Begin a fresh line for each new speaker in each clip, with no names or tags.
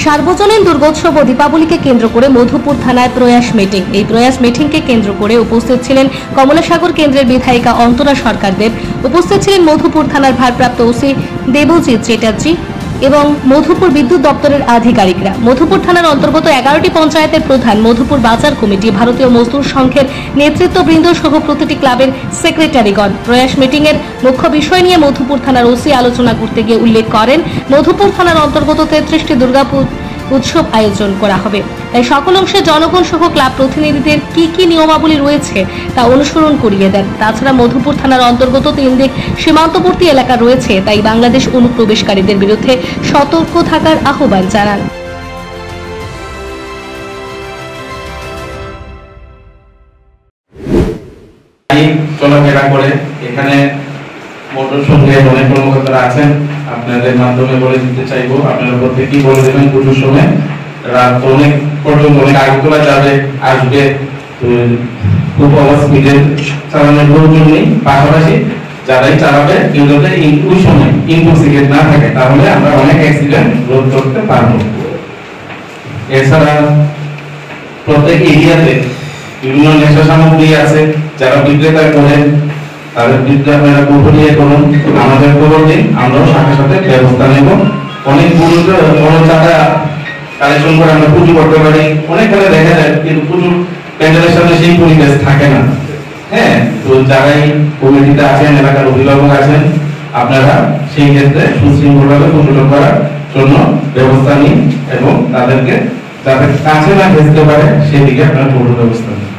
সার্বজনীন দুর্গোৎসব ও দীপাবলিকে কেন্দ্র করে মধুপুর থানায় প্রয়াস মিটিং। এই প্রয়াস মিটিংকে কেন্দ্র করে উপস্থিত ছিলেন কমলাসাগর কেন্দ্রের বিধায়িকা অন্তরা সরকার দেব, উপস্থিত ছিলেন মধুপুর থানার ভারপ্রাপ্ত ওসি দেবজিৎ চ্যাটার্জি এবং মধুপুর বিদ্যুৎ দপ্তরের আধিকারিকরা। মধুপুর থানার অন্তর্গত 11টি পঞ্চায়েতের প্রধান, মধুপুর বাজার কমিটি, ভারতীয় মজদুর সংঘের নেতৃত্ববৃন্দ সহ প্রতিটি ক্লাবের সেক্রেটারিগণ। প্রয়াস মিটিং এর মুখ্য বিষয় নিয়ে মধুপুর থানার ওসি আলোচনা করতে গিয়ে উল্লেখ করেন, মধুপুর থানার অন্তর্গত 33টি দুর্গাপুর উৎসব আয়োজন করা হবে, তাই সকল অংশে জনগণ সহ ক্লাব প্রতিনিধিদের কি কি নিয়মাবলী রয়েছে তা অনুসরণ করিয়ে দেন। তাছাড়া মধুপুর থানার অন্তর্গত 3 দিক সীমান্তবর্তী এলাকা রয়েছে, তাই বাংলাদেশ অনুপ্রবেশকারীদের বিরুদ্ধে সতর্ক থাকার আহ্বান জানান।
চলাফেরা করে এখানে মোটর সঙ্গে অনেক কর্মকর্তারা আছেন, আপনাদের মাধ্যমে বলে দিতে চাইবো, আপনারা প্রত্যেকেই বলে দেবেন পুজোর সময় রাত অনেক পর্যন্ত অনেক আগ তোলা যাবে আসবে, খুব ওভার স্পিডে চালানোর প্রয়োজন নেই। পাশাপাশি যারাই চালাবে কেউ যাতে ওই সময় ইনটক্সিকেট না থাকে, তাহলে আমরা অনেক অ্যাক্সিডেন্ট রোধ করতে পারবো। এছাড়া প্রত্যেক এরিয়াতে বিভিন্ন নেশা সামগ্রী আছে, যারা বিক্রেতা করেন তাদের বিরুদ্ধে আপনারা গোপনীয় করুন, আমাদের খবর দিন, আমরাও সাথে সাথে ব্যবস্থা নেব। অনেক বড় টাকা কালেকশন করে আমরা পুজো করতে পারি, অনেকখানে দেখা যায়, কিন্তু পুজোর প্যান্ডেলের সামনে সেই পরিবেশ থাকে না। হ্যাঁ, তো যারাই কমিটিতে আছেন, এলাকার অভিভাবক আছেন, আপনারা সেই ক্ষেত্রে সুশৃঙ্খলভাবে পুজো করার জন্য ব্যবস্থা নিন এবং তাদেরকে যাতে কাছে না ঘেঁচতে পারে সেদিকে আপনারা পুরো ব্যবস্থা নিন।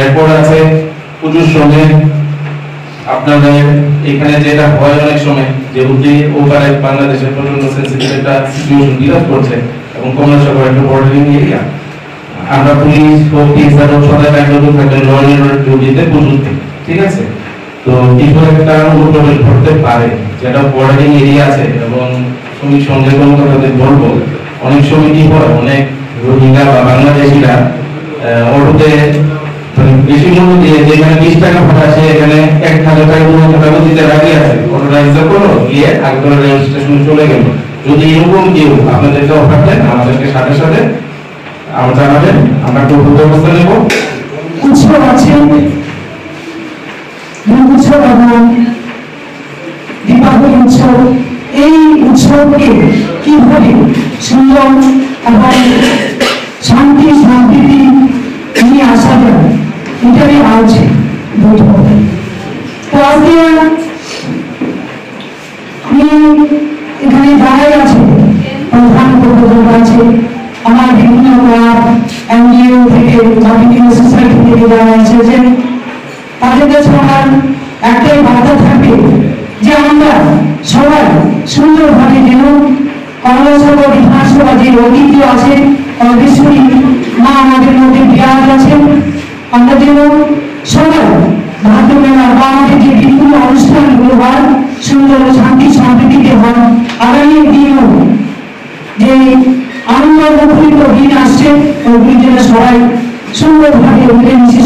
এরপর আছে পুজোর সময় আপনাদের এখানে যেটা হয় অনেক সময়, যেহেতু ওপারে বাংলাদেশের প্রচন্ড সেন্সিটিভ একটা সিচুয়েশন বিরাজ করছে এবং কমলাসাগর একটা বর্ডারিং এরিয়া, আমরা পুলিশ হোক টিএসআর হোক সবাই ব্যাংকগুলো থাকবেন ল অ্যান্ড অর্ডার ডিউটিতে পুজোতে, ঠিক আছে? তো কিছু একটা অনুপ্রবেশ ঘটতে পারে যেটা বর্ডারিং এরিয়া আছে এবং শ্রমিক সংঘের কর্মকর্তাদের বলবো, অনেক সময় কি হয়, অনেক রোহিঙ্গা বা বাংলাদেশিরা অটোতে বেশি মূল্য দিয়ে যেখানে 20 টাকা ভাড়া আছে এখানে 1000 টাকা 1500 টাকা দিতে রাজি আছে, অটোটা রিজার্ভ করলো, গিয়ে আগরতলা রেল স্টেশনে চলে গেল। যদি এরকম কেউ আপনাদেরকে অফার দেন, আমাদেরকে সাথে সাথে আমরা জানাবেন, আমরা টোটো ব্যবস্থা নেব।
উৎসব আছে, উৎসব এবং দীপাবলি উৎসব, এই উৎসবকে কিভাবে সুন্দর এবং শান্তি সম্প্রীতি নিয়ে আসা যায়, এটাই আজ বৈঠক। তো আজকে আমি এখানে যারাই আছে, প্রধান উপপ্রধান আছে, আমার বিভিন্ন ক্লাব এনজিও থেকে বা বিভিন্ন সোসাইটি থেকে যারা এসেছেন, তাদের কাছে আমার একটাই বার্তা থাকবে যে আমরা সবাই সুন্দরভাবে যেন কমলাসাগর বিধানসভা যে ঐতিহ্য আছে, অর্ধেশ্বরী মা আমাদের মধ্যে বিরাজ আছেন, আমরা যেন সবাই ভাদ্র মেলা বা আমাদের যে বিভিন্ন অনুষ্ঠানগুলো হয় সুন্দর শান্তি সম্প্রীতিতে হয়। আগামী দিনও যে আনন্দ মুখরিত দিন আসছে, ওগুলি যেন সবাই সুন্দরভাবে মিলেমিশে